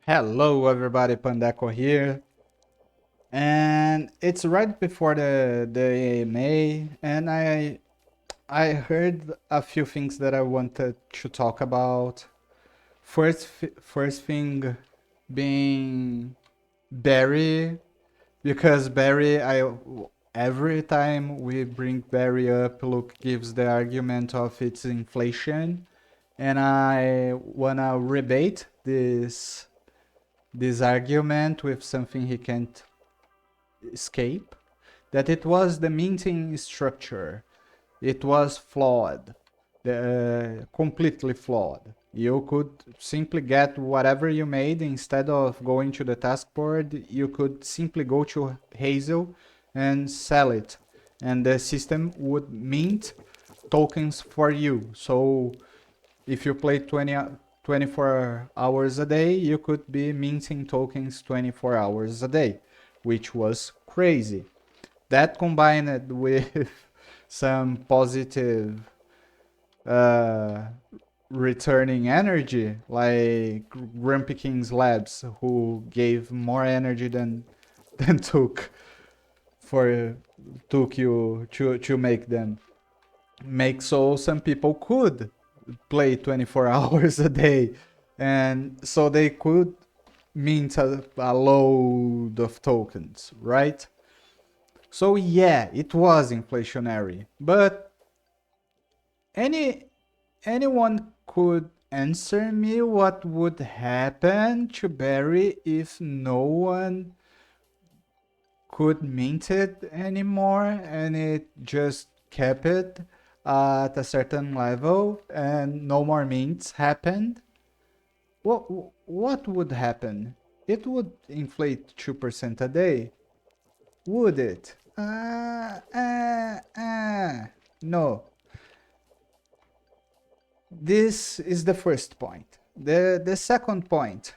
Hello everybody, Pandeco here. And it's right before the AMA and I heard a few things that I wanted to talk about. First thing being Barry, because Barry I every time we bring Barry up, Luke gives the argument of its inflation, and I wanna rebate this argument with something he can't escape, that it was the minting structure. It was flawed, completely flawed. You could simply get whatever you made instead of going to the task board. You could simply go to Hazel and sell it, and the system would mint tokens for you. So if you play 24 hours a day, you could be minting tokens 24 hours a day, which was crazy. That combined with some positive uh, returning energy, like Grumpy King's Labs, who gave more energy than for took you to make them. Make so some people could play 24 hours a day, and so they could mint a load of tokens, right? So yeah, it was inflationary, but any anyone could answer me what would happen to Barry if no one could mint it anymore and it just kept it at a certain level and no more mints happened? What would happen? It would inflate 2% a day, would it? No. This is the first point. The second point,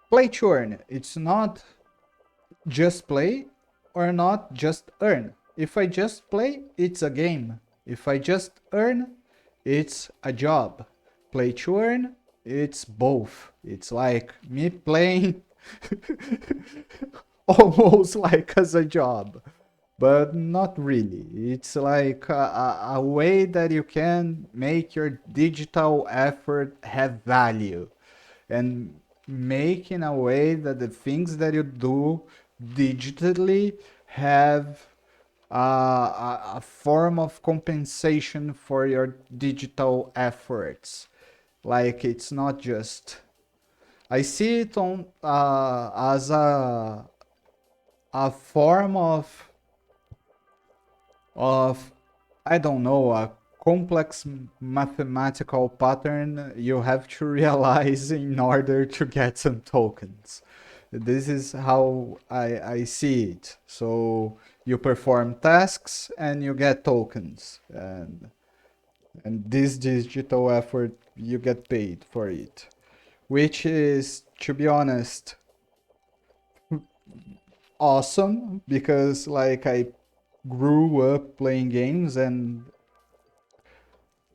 play to earn. It's not just play or not just earn. If I just play, it's a game. If I just earn, it's a job. Play to earn, it's both. It's like me playing almost like as a job, but not really. It's like a way that you can make your digital effort have value and make in a way that the things that you do digitally have a form of compensation for your digital efforts. Like it's not just. I see it on as a form of I don't know, a complex mathematical pattern you have to realize in order to get some tokens. This is how I see it. So you perform tasks and you get tokens, and this digital effort you get paid for it, which is, to be honest, awesome because like I grew up playing games and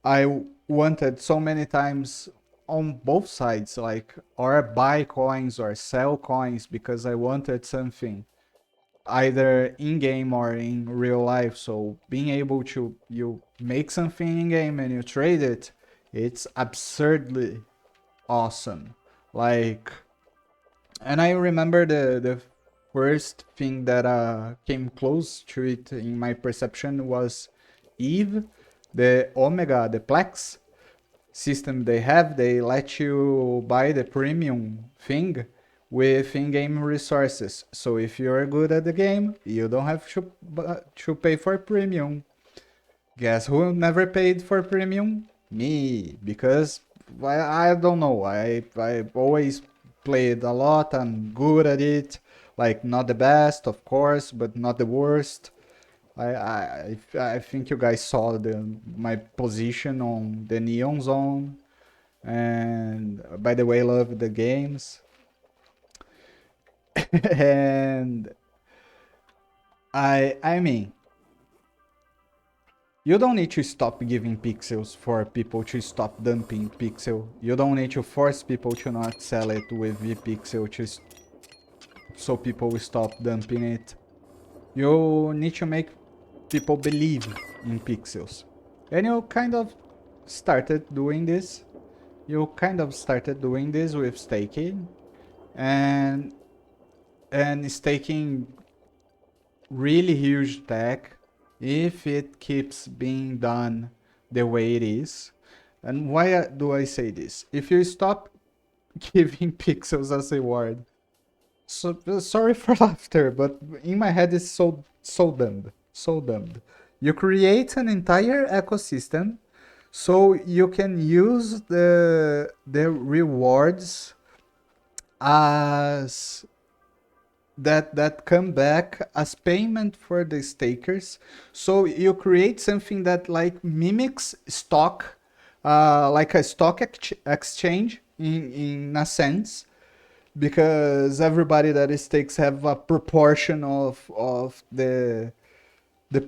I wanted so many times on both sides, like or buy coins or sell coins because I wanted something either in game or in real life. So being able to you make something in game and you trade it, it's absurdly awesome. Like, and I remember the first thing that came close to it in my perception was Eve, the Omega, the Plex system they have. They let you buy the premium thing with in-game resources. So if you're good at the game, you don't have to pay for premium. Guess who never paid for premium? Me, because I don't know. I always played a lot. I'm good at it. Like not the best, of course, but not the worst. I think you guys saw my position on the Neon Zone, and by the way, love the games. And I mean, You don't need to stop giving pixels for people to stop dumping pixel. You don't need to force people to not sell it with vpixel so people will stop dumping it. You need to make people believe in pixels. And you kind of started doing this. You kind of started doing this with staking. And staking really huge tech if it keeps being done the way it is. And why do I say this? If you stop giving pixels as a reward, so sorry for laughter, but in my head it's so dumb, so dumb. You create an entire ecosystem so you can use the rewards as that come back as payment for the stakers. So you create something that like mimics stock, like a stock exchange in a sense, because everybody that stakes have a proportion of the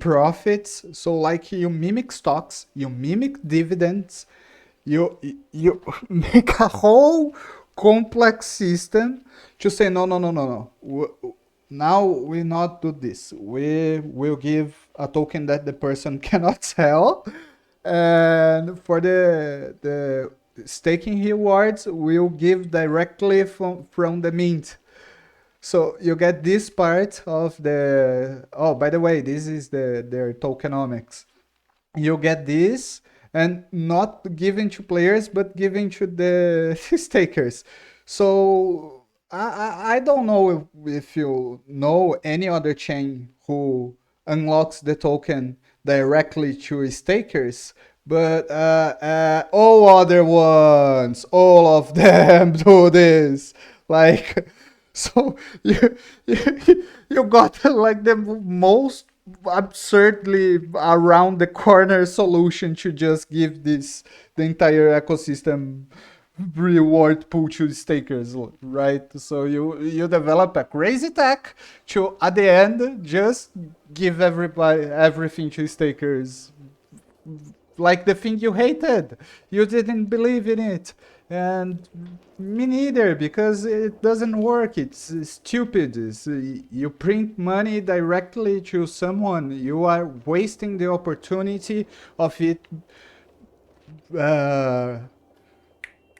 profits. So like you mimic stocks, you mimic dividends, you make a whole complex system to say no. Now we not do this. We will give a token that the person cannot sell, and for the staking rewards we'll give directly from the mint. So you get this part of the, oh, by the way, this is their tokenomics. You get this, and not given to players but given to the stakers. So I don't know if you know any other chain who unlocks the token directly to stakers, but all other ones, all of them do this. Like, so you got like the most absurdly around the corner solution to just give this the entire ecosystem reward pool to stakers, right? So you develop a crazy tech to at the end just give everybody everything to stakers, like the thing you hated. You didn't believe in it. And me neither, because it doesn't work. It's stupid. You print money directly to someone. You are wasting the opportunity of it uh,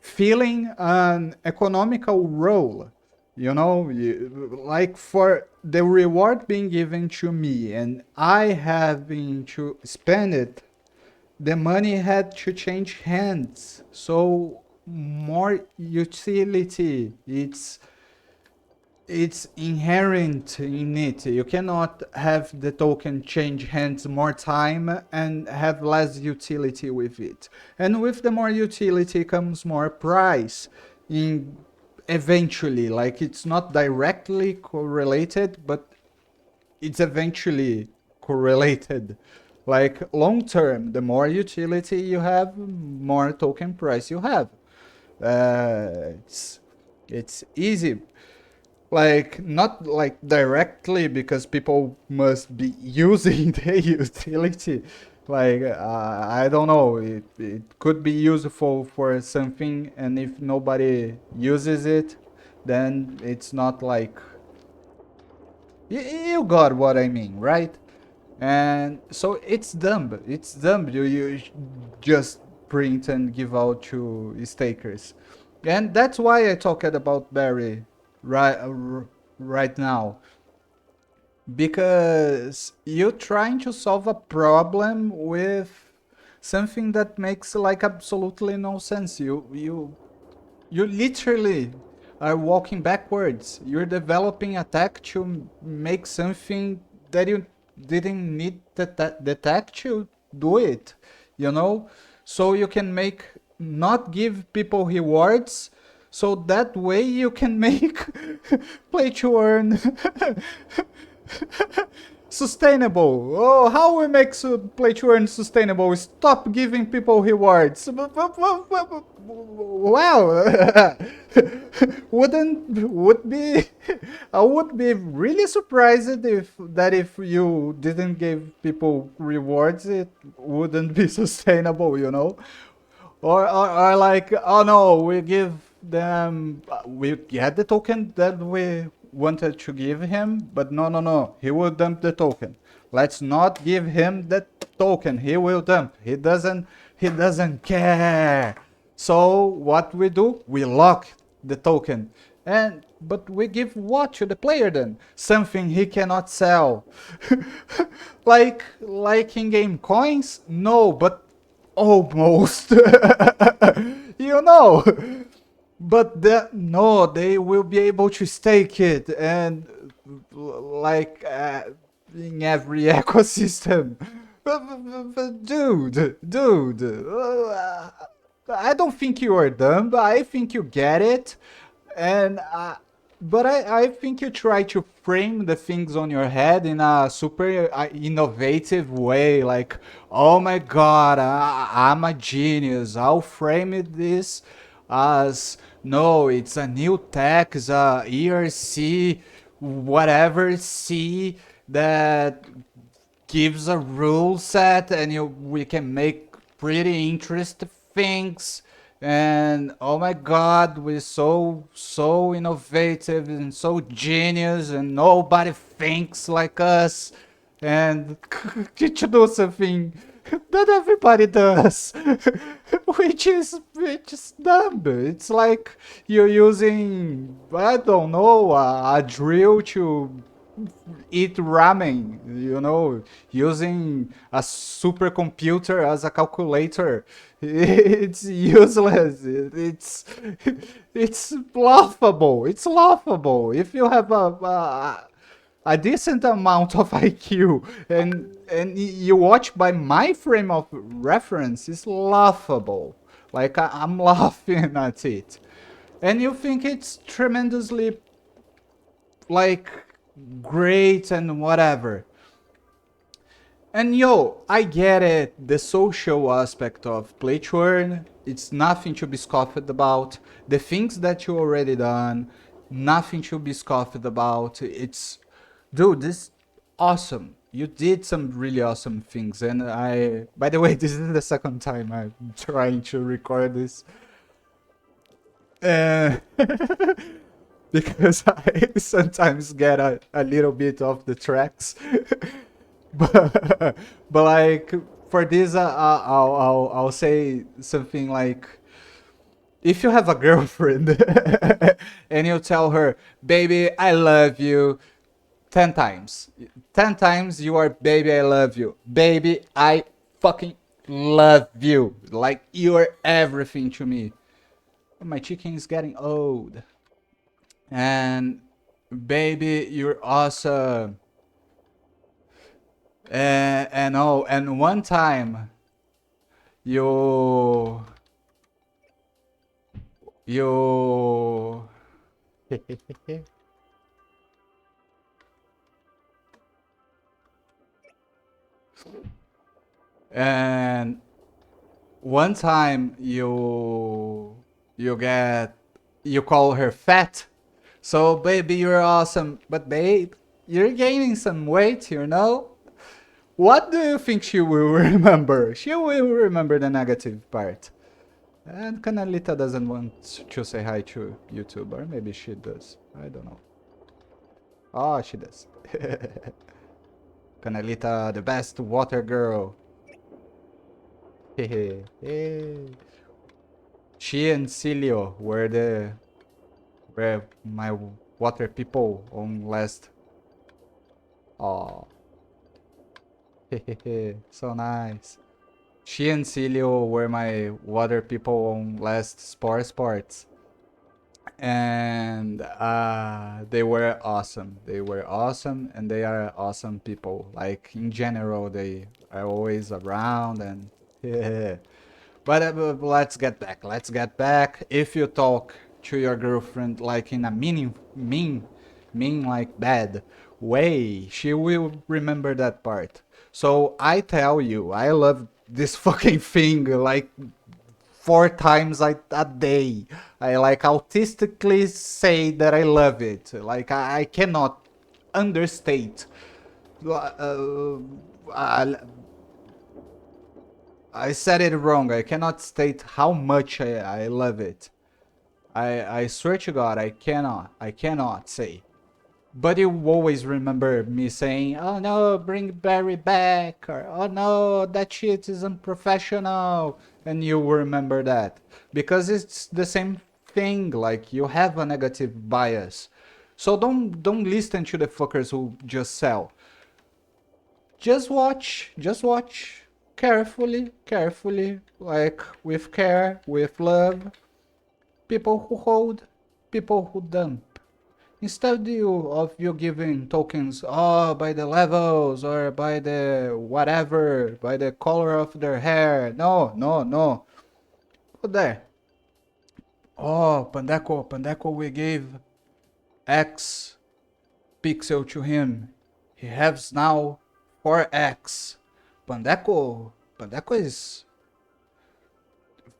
filling an economical role. Like for the reward being given to me and I having to spend it, the money had to change hands. So more utility, it's inherent in it. You cannot have the token change hands more time and have less utility with it. And with the more utility comes more price in eventually. Like, it's not directly correlated, but it's eventually correlated. Like, long term, the more utility you have, more token price you have. It's easy. Like, not like directly, because people must be using the utility. Like, I don't know, it could be useful for something, and if nobody uses it, then it's not like, you got what I mean, right? And so it's dumb. It's dumb. You just print and give out to stakers. And that's why I talked about Barry right now. Because you're trying to solve a problem with something that makes like absolutely no sense. You literally are walking backwards. You're developing a tech to make something that you didn't need the tech to do it, you know? So you can make, not give people rewards, so that way you can make play to earn Sustainable. Oh, how we make play to earn sustainable? Stop giving people rewards. Well, would be I would be really surprised if you didn't give people rewards, it wouldn't be sustainable, you know? Or like, oh no, we give them, we get the token that we wanted to give him, but no, he will dump the token. Let's not give him the token. He will dump. He doesn't care. So what we do? We lock the token. But we give what to the player then? Something he cannot sell. like in-game coins? No, but almost. You know. But no, they will be able to stake it and like in every ecosystem. But dude, I don't think you are dumb. But I think you get it, and but I think you try to frame the things on your head in a super innovative way. Like, oh my god, I'm a genius. I'll frame this as no, it's a new tech, it's a ERC, whatever C that gives a rule set, and we can make pretty interesting things. And oh my god, we're so innovative and so genius, and nobody thinks like us. And to do something that everybody does, which is dumb. It's like you're using, I don't know, a drill to eat ramen, you know, using a supercomputer as a calculator. It's useless. It's laughable. It's laughable. If you have a decent amount of IQ and you watch by my frame of reference, it's laughable. Like I'm laughing at it. And you think it's tremendously like great and whatever. And yo, I get it, the social aspect of play to earn, it's nothing to be scoffed about. The things that you already done, nothing to be scoffed about. It's, dude, this awesome. You did some really awesome things, and by the way, this is the second time I'm trying to record this. Uh, because I sometimes get a little bit off the tracks. but like for this, I'll say something like, if you have a girlfriend and you tell her, "Baby, I love you," 10 times, 10 times you are, "Baby, I love you," "Baby, I fucking love you," like you are everything to me. My chicken is getting old. And "Baby, you're awesome." And oh, and one time you you and one time you call her fat. So "Baby, you're awesome," but babe, you're gaining some weight, you know? What do you think she will remember? She will remember the negative part. And Canalita doesn't want to say hi to YouTube, or maybe she does. I don't know. Oh, she does. Canalita, the best water girl. Hehe. She and Cilio were my water people on last. Oh. Hehehe. So nice. She and Cilio were my water people on last Spore Sports. And they were awesome. They were awesome, and they are awesome people. Like in general, they are always around, and yeah. But let's get back. Let's get back. If you talk to your girlfriend like in a mean like bad way. She will remember that part. So I tell you, I love this fucking thing like 4 times a day. I like autistically say that I love it. Like I cannot understate. I, I said it wrong. I cannot state how much I love it. I swear to God, I cannot. I cannot say. But you always remember me saying, "Oh no, bring Barry back," or "Oh no, that shit is unprofessional," and you will remember that because it's the same thing. Like you have a negative bias, so don't listen to the fuckers who just sell. Just watch carefully, carefully, like with care, with love. People who hold, people who dump. Instead of you giving tokens, oh, by the levels or by the whatever, by the color of their hair. No, no, no. Put there. Oh, Pandeko, we gave X pixel to him. He has now 4X. Pandeko is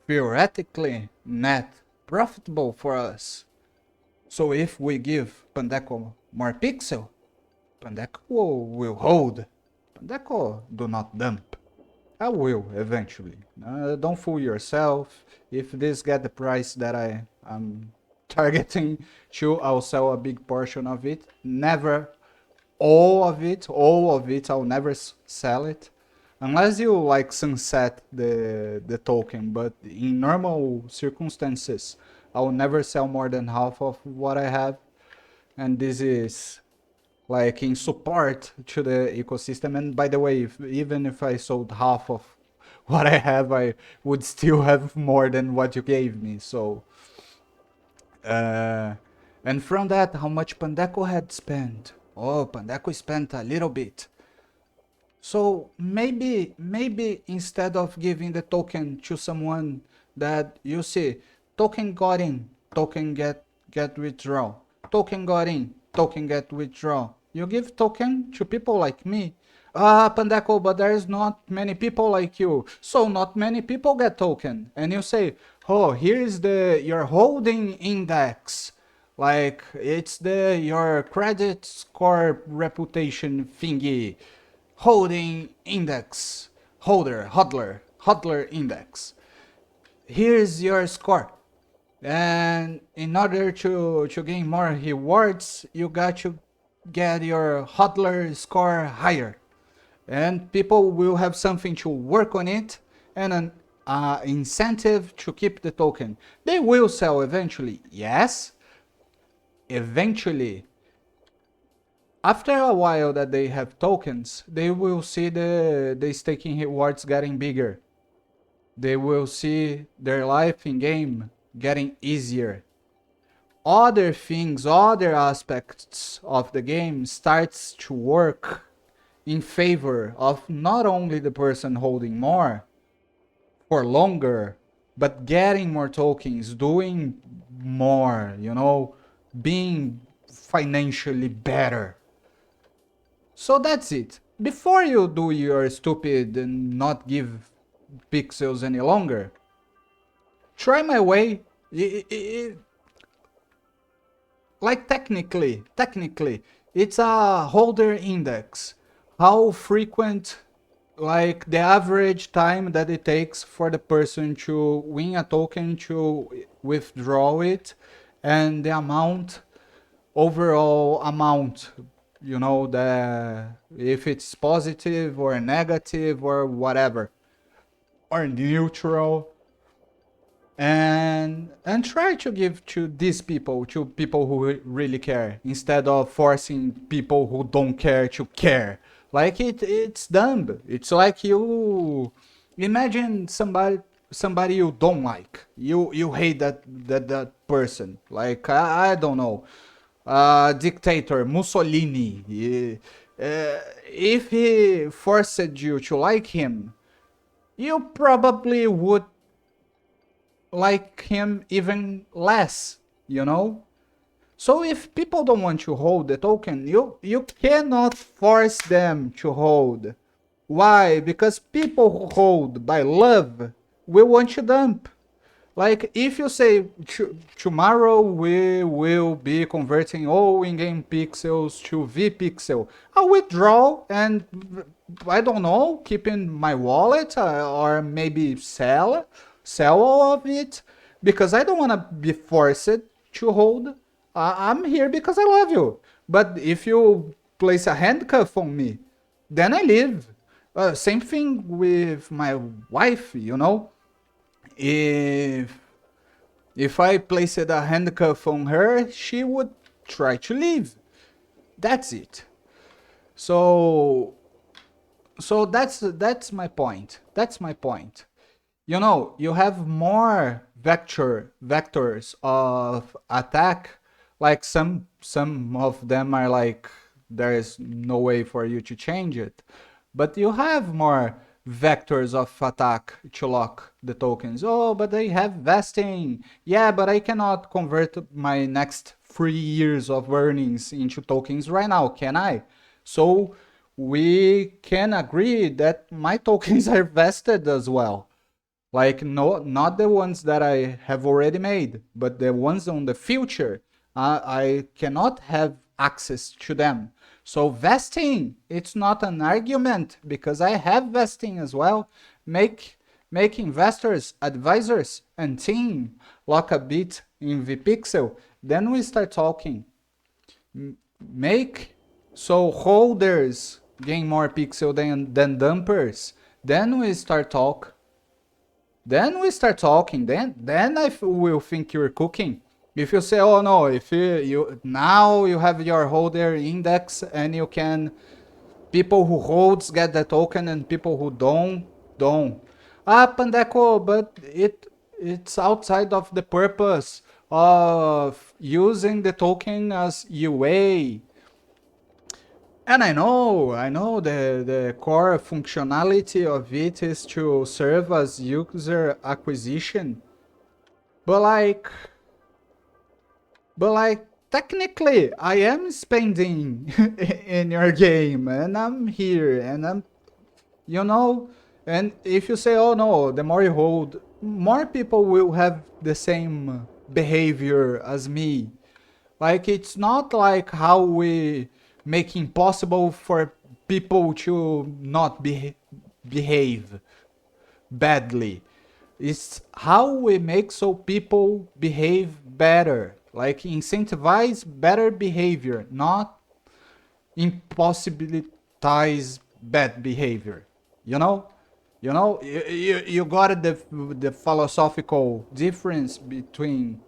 theoretically net profitable for us. So if we give Pandeko more pixel, Pandeko will hold. Pandeko do not dump. I will eventually. Don't fool yourself. If this get the price that I'm targeting to, I'll sell a big portion of it. Never all of it. I'll never sell it. Unless you like sunset the token, but in normal circumstances, I will never sell more than half of what I have. And this is like in support to the ecosystem. And by the way, even if I sold half of what I have, I would still have more than what you gave me. So, and from that, how much Pandeko had spent? Oh, Pandeko spent a little bit. So maybe instead of giving the token to someone that you see, token got in, token get withdraw, token got in, token get withdraw. You give token to people like me. Ah, Pandeko, but there's not many people like you, so not many people get token. And you say, oh, here's your holding index. Like it's your credit score reputation thingy. Holding index, hodler index. Here's your score. And in order to gain more rewards, you got to get your hodler score higher. And people will have something to work on it and an incentive to keep the token. They will sell eventually, yes. Eventually, after a while that they have tokens, they will see the staking rewards getting bigger. They will see their life in game getting easier. Other things, other aspects of the game starts to work in favor of not only the person holding more for longer, but getting more tokens, doing more, being financially better. So that's it. Before you do your stupid and not give pixels any longer, try my way. Like technically, it's a holder index. How frequent, like the average time that it takes for the person to win a token to withdraw it, and the overall amount, if it's positive or negative or whatever, or neutral, and try to give to people who really care, instead of forcing people who don't care to care. Like it's dumb. It's like you imagine somebody you don't like, you hate that person, like I don't know, dictator Mussolini. If he forced you to like him, you probably would like him even less, So if people don't want to hold the token, you cannot force them to hold. Why? Because people who hold by love will want to dump. Like if you say tomorrow we will be converting all in-game pixels to vpixel, I'll withdraw and I don't know, keep in my wallet or maybe sell all of it because I don't want to be forced to hold. I'm here because I love you. But if you place a handcuff on me, then I leave. Same thing with my wife, you know. If I placed a handcuff on her, she would try to leave. That's it. So that's my point. That's my point. You know, you have more vectors of attack. Like some of them are like there is no way for you to change it, but you have more vectors of attack to lock the tokens. Oh, but they have vesting. Yeah, but I cannot convert my next 3 years of earnings into tokens right now, can I? So we can agree that my tokens are vested as well. Like no, not the ones that I have already made, but the ones on the future. I cannot have access to them. So vesting, it's not an argument because I have vesting as well. Make investors, advisors, and team lock a bit in vpixel. Then we start talking. Make so holders gain more pixel than dumpers. Then we start talk. Then we start talking. Then I will think you're cooking. If you say, oh no, if you now you have your holder index and you can, people who holds get the token and people who don't. Ah, Pandeco, but it's outside of the purpose of using the token as UA. And I know the core functionality of it is to serve as user acquisition. But technically, I am spending in your game, and I'm here, and I'm, you know, and if you say, oh no, the more you hold, more people will have the same behavior as me. Like, it's not like how we make impossible for people to not behave badly. It's how we make so people behave better. Like incentivize better behavior, not impossibilitize bad behavior. You know? You got the philosophical difference between,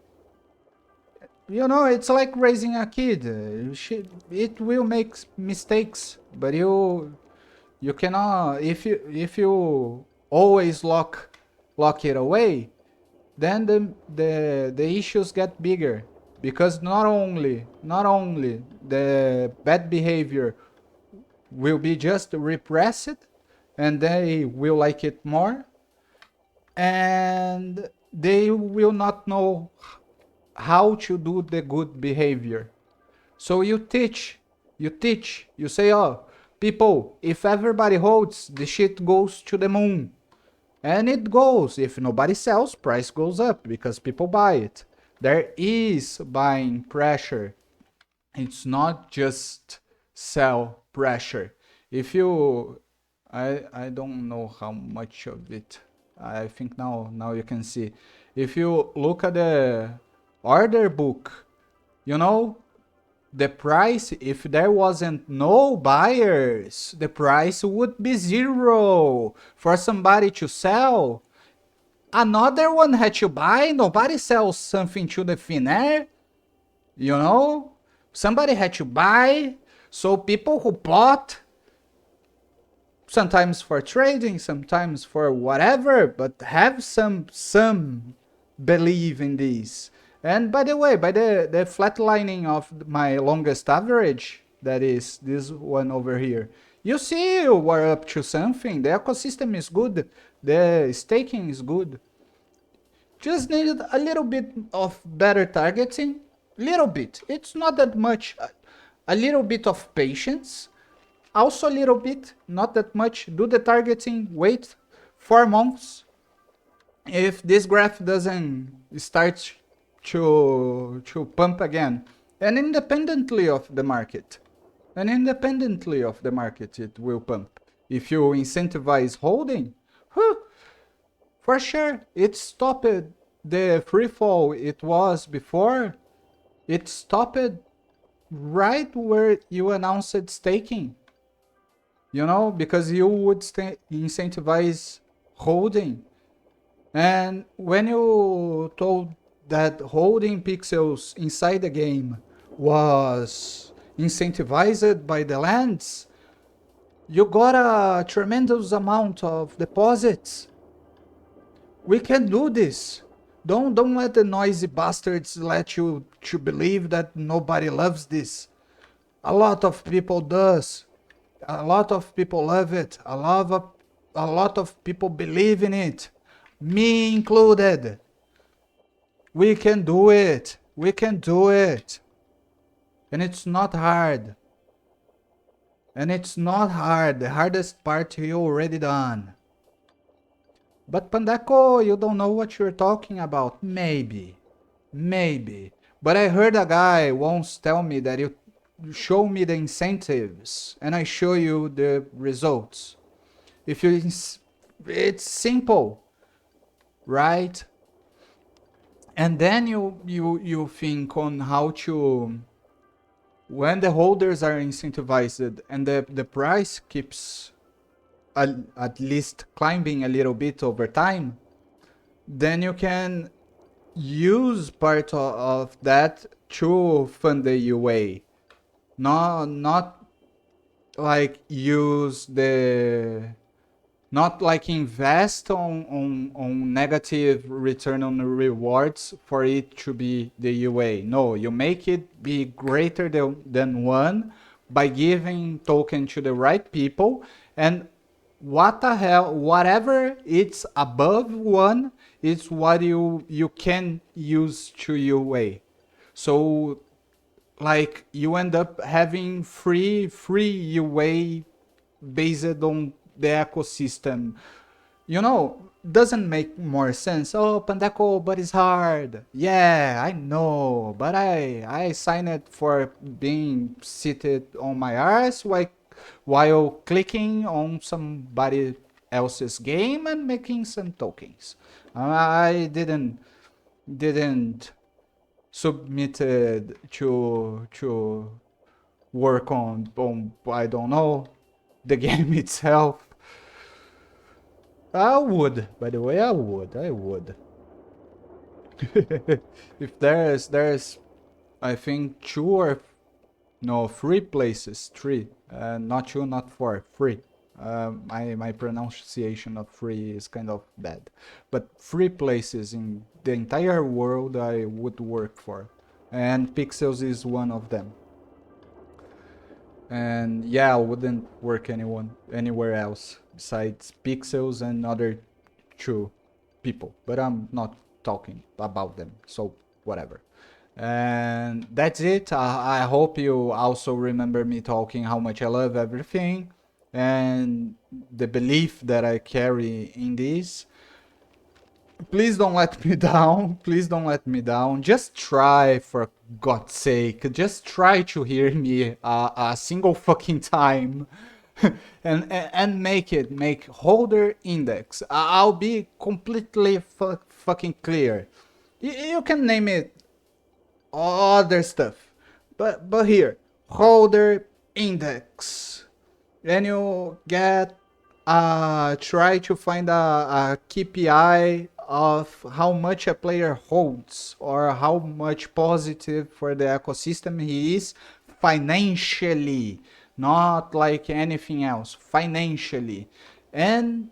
you know, it's like raising a kid. It will make mistakes, but you cannot, if you always lock it away, then the issues get bigger because not only the bad behavior will be just repressed and they will like it more, and they will not know how to do the good behavior. So you say, oh, people, if everybody holds, the shit goes to the moon. And it goes. If nobody sells, price goes up because people buy it. There is buying pressure. It's not just sell pressure. If you, I don't know how much of it. I think now you can see. If you look at the order book, you know, the price, if there wasn't no buyers, the price would be zero. For somebody to sell, another one had to buy. Nobody sells something to the thin air, you know. Somebody had to buy. So people who bought, sometimes for trading, sometimes for whatever, but have some believe in this. And by the way, by the flatlining of my longest average, that is this one over here, you see we're up to something. The ecosystem is good. The staking is good. Just needed a little bit of better targeting. Little bit. It's not that much. A little bit of patience. Also a little bit, not that much. Do the targeting, wait 4 months. If this graph doesn't start to pump again, and independently of the market, it will pump. If you incentivize holding, for sure, it stopped the free fall it was before. It stopped right where you announced staking. You know, because you would incentivize holding. And when you told that holding pixels inside the game was incentivized by the lands, you got a tremendous amount of deposits. We can do this. Don't let the noisy bastards let you to believe that nobody loves this. A lot of people does. A lot of people love it. A lot of people believe in it. Me included. We can do it. We can do it. And it's not hard. The hardest part you already done. But Pandako, you don't know what you're talking about. Maybe. But I heard a guy once tell me that you show me the incentives and I show you the results. It's simple, right? And then you think on how to, when the holders are incentivized and the price keeps at least climbing a little bit over time, then you can use part of that to fund the UA. Not like use the, not like invest on negative return on rewards for it to be the UA. No, you make it be greater than 1 by giving token to the right people, and what the hell, whatever it's above 1 is what you can use to UA. So like you end up having free UA based on the ecosystem. You know, doesn't make more sense. Oh, Pandaco, but it's hard. Yeah, I know, but I signed it for being seated on my ass while clicking on somebody else's game and making some tokens. I didn't submitted to work on I don't know, the game itself. I would, by the way, I would. If there's I think 2 or no 3 places, 3, not 2, not 4, 3. My pronunciation of 3 is kind of bad, but 3 places in the entire world I would work for, and Pixels is one of them. And yeah, I wouldn't work anywhere else besides Pixels and other 2 people, but I'm not talking about them, so whatever. And that's it. I hope you also remember me talking how much I love everything and the belief that I carry in this. Please don't let me down. Please don't let me down. Just try, for God's sake. Just try to hear me a single fucking time. and make holder index. I'll be completely fucking clear. You can name it other stuff, but here, holder index, and you get try to find a KPI of how much a player holds or how much positive for the ecosystem he is financially, not like anything else, financially. And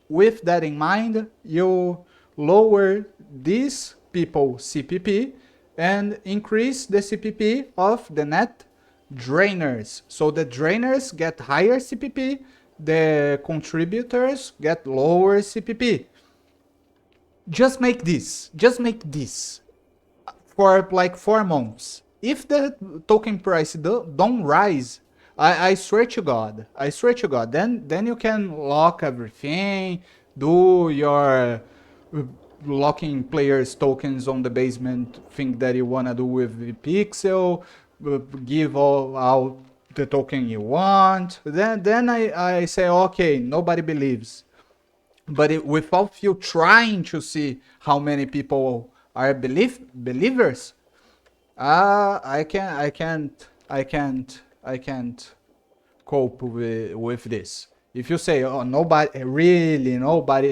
with that in mind, you lower these people CPP and increase the CPP of the net drainers. So the drainers get higher CPP, the contributors get lower CPP. Just make this for like 4 months. If the token price don't rise, I swear to God, I swear to God, then you can lock everything, do your locking players tokens on the basement thing that you wanna do with vpixel, give all out the token you want. Then I say okay, nobody believes. But without you trying to see how many people are believers, I can't cope with this. If you say, oh, nobody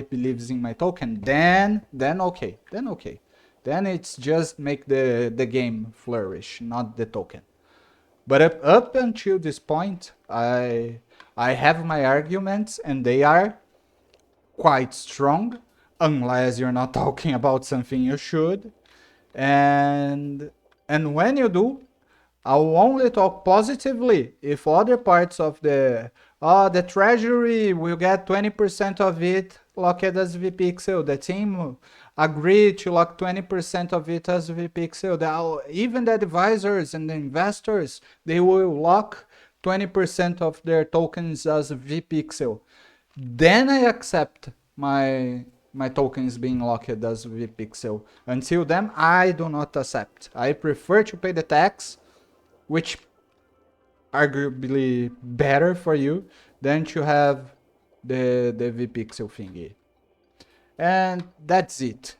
believes in my token, then okay, then it's just make the game flourish, not the token. But up until this point, I have my arguments, and they are quite strong, unless you're not talking about something you should. And when you do, I'll only talk positively if other parts of the treasury will get 20% of it locked as vpixel. The team agreed to lock 20% of it as vpixel. Even the advisors and the investors, they will lock 20% of their tokens as vpixel. Then I accept my tokens being locked as vpixel. Until then, I do not accept. I prefer to pay the tax, which arguably better for you than to have the vpixel thingy. And that's it.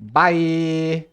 Bye.